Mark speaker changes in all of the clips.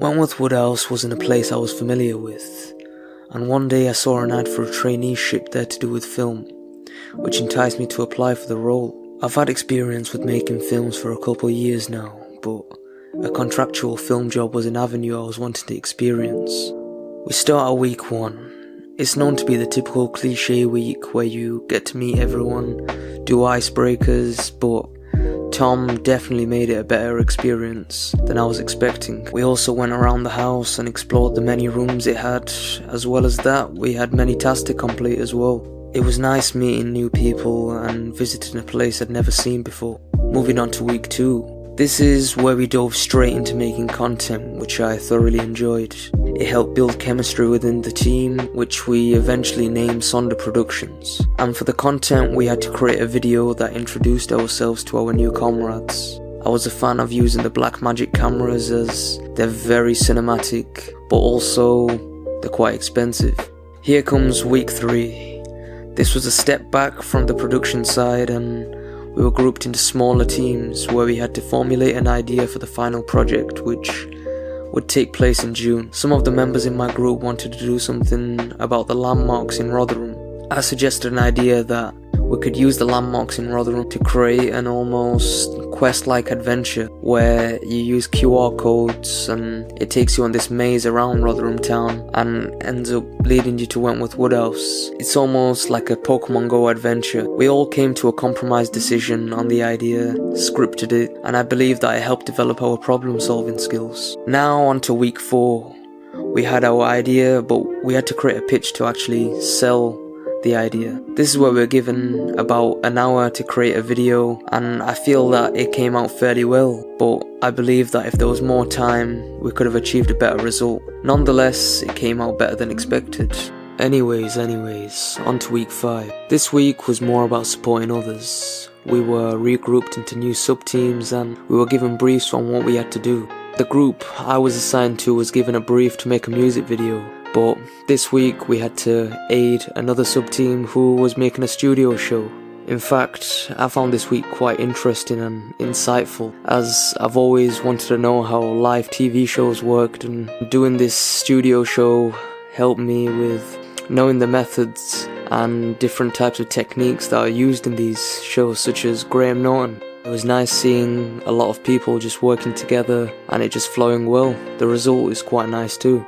Speaker 1: Wentworth Woodhouse wasn't a place I was familiar with, and one day I saw an ad for a traineeship there to do with film, which enticed me to apply for the role. I've had experience with making films for a couple of years now, but a contractual film job was an avenue I was wanting to experience. We start at week 1. It's known to be the typical cliche week where you get to meet everyone, do icebreakers, but Tom definitely made it a better experience than I was expecting. We also went around the house and explored the many rooms it had. As well as that, we had many tasks to complete as well. It was nice meeting new people and visiting a place I'd never seen before. Moving on to week 2. This is where we dove straight into making content, which I thoroughly enjoyed. It helped build chemistry within the team, which we eventually named Sonder Productions. And for the content, we had to create a video that introduced ourselves to our new comrades. I was a fan of using the Blackmagic cameras as they're very cinematic, but also they're quite expensive. Here comes week 3. This was a step back from the production side, and we were grouped into smaller teams where we had to formulate an idea for the final project, which would take place in June. Some of the members in my group wanted to do something about the landmarks in Rotherham. I suggested an idea that we could use the landmarks in Rotherham to create an almost quest-like adventure where you use QR codes and it takes you on this maze around Rotherham town and ends up leading you to Wentworth Woodhouse. It's almost like a Pokemon Go adventure. We all came to a compromise decision on the idea, scripted it, and I believe that it helped develop our problem-solving skills. Now on to week 4. We had our idea, but we had to create a pitch to actually sell the idea. This is where we're given about an hour to create a video, and I feel that it came out fairly well, but I believe that if there was more time, we could have achieved a better result. Nonetheless, it came out better than expected. Anyways, on to week 5. This week was more about supporting others. We were regrouped into new sub-teams and we were given briefs on what we had to do. The group I was assigned to was given a brief to make a music video, but this week we had to aid another sub-team who was making a studio show. In fact, I found this week quite interesting and insightful, as I've always wanted to know how live TV shows worked, and doing this studio show helped me with knowing the methods and different types of techniques that are used in these shows, such as Graham Norton. It was nice seeing a lot of people just working together and it just flowing well. The result is quite nice too.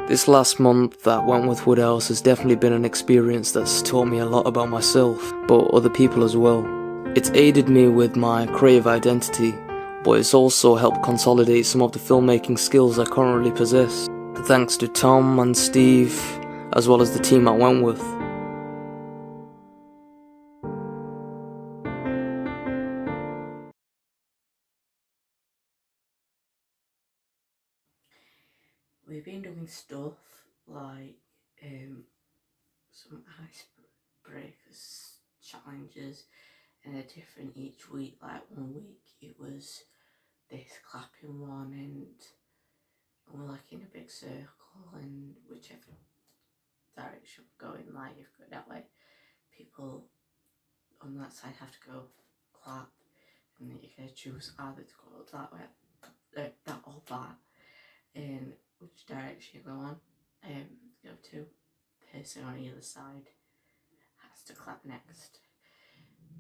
Speaker 1: This last month at Wentworth Woodhouse has definitely been an experience that's taught me a lot about myself, but other people as well. It's aided me with my creative identity, but it's also helped consolidate some of the filmmaking skills I currently possess. Thanks to Tom and Steve, as well as the team at Wentworth.
Speaker 2: We've been doing stuff like some icebreakers, challenges, and they're different each week. Like 1 week it was this clapping one, and we're like in a big circle, and whichever direction we're going, like if we go that way, people on that side have to go clap, and then you can choose either to go that way, that or that, and which direction you go on, go to. Person on either side has to clap next.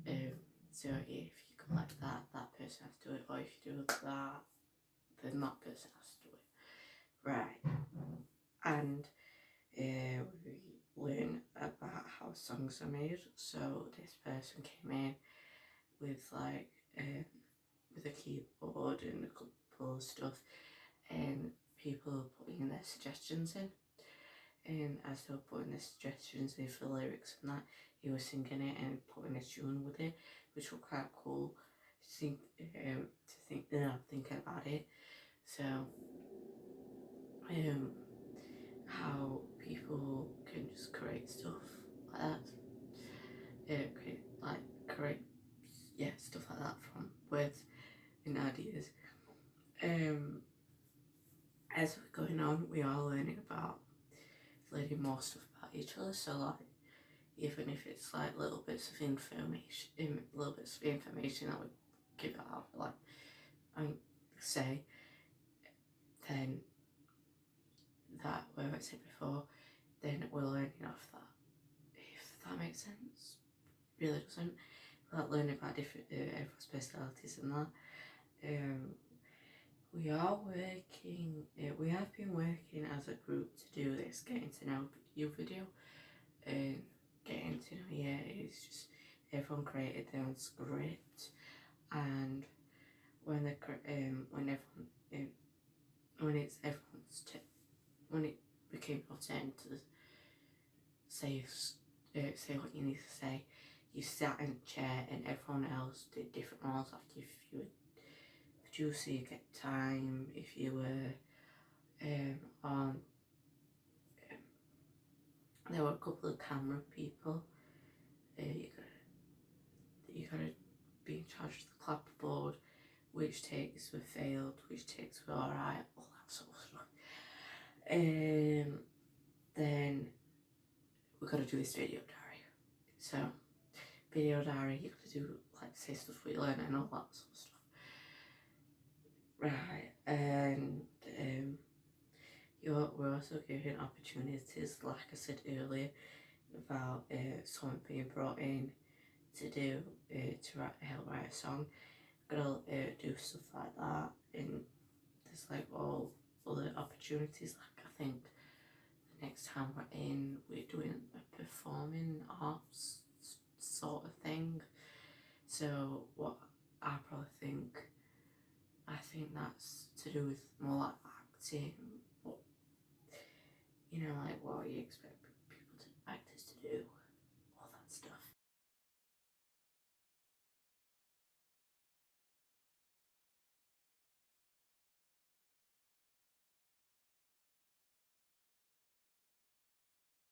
Speaker 2: So if you go like that, that person has to do it, or if you do that, then that person has to do it. Right. And we learn about how songs are made. So this person came in with like with a keyboard and a couple of stuff, and people putting their suggestions in. And as they were putting the suggestions in for lyrics and that, he was singing it and putting a tune with it, which was quite cool to think about it. So how people can just create stuff like that, create stuff like that from words and ideas. As we're going on, we are learning more stuff about each other. So like, even if it's like little bits of information that we give out, like say, then that, where I said before, then we're learning off that. If that makes sense. Really doesn't. We're like learning about different everyone's personalities and that. We are working, we have been working as a group to do this getting to know you video. Getting to know, yeah, it's just everyone created their own script, and when the when everyone when it's everyone's when it became your turn to say what you need to say, you sat in a chair and everyone else did different roles. After if you were producer, you get time. If you were on, there were a couple of camera people. You gotta be in charge of the clapperboard, which takes were failed, which takes were alright, all that sort of stuff. Then we gotta do this video diary. So video diary, you gotta do like say stuff we learn and all that sort of stuff. Right, and we're also given opportunities, like I said earlier, about someone being brought in to do to help write a song. Gotta do stuff like that, and there's like all other opportunities. Like I think the next time we're doing a performing arts sort of thing. So what I probably think, I think that's to do with more like acting. But you know, like what you expect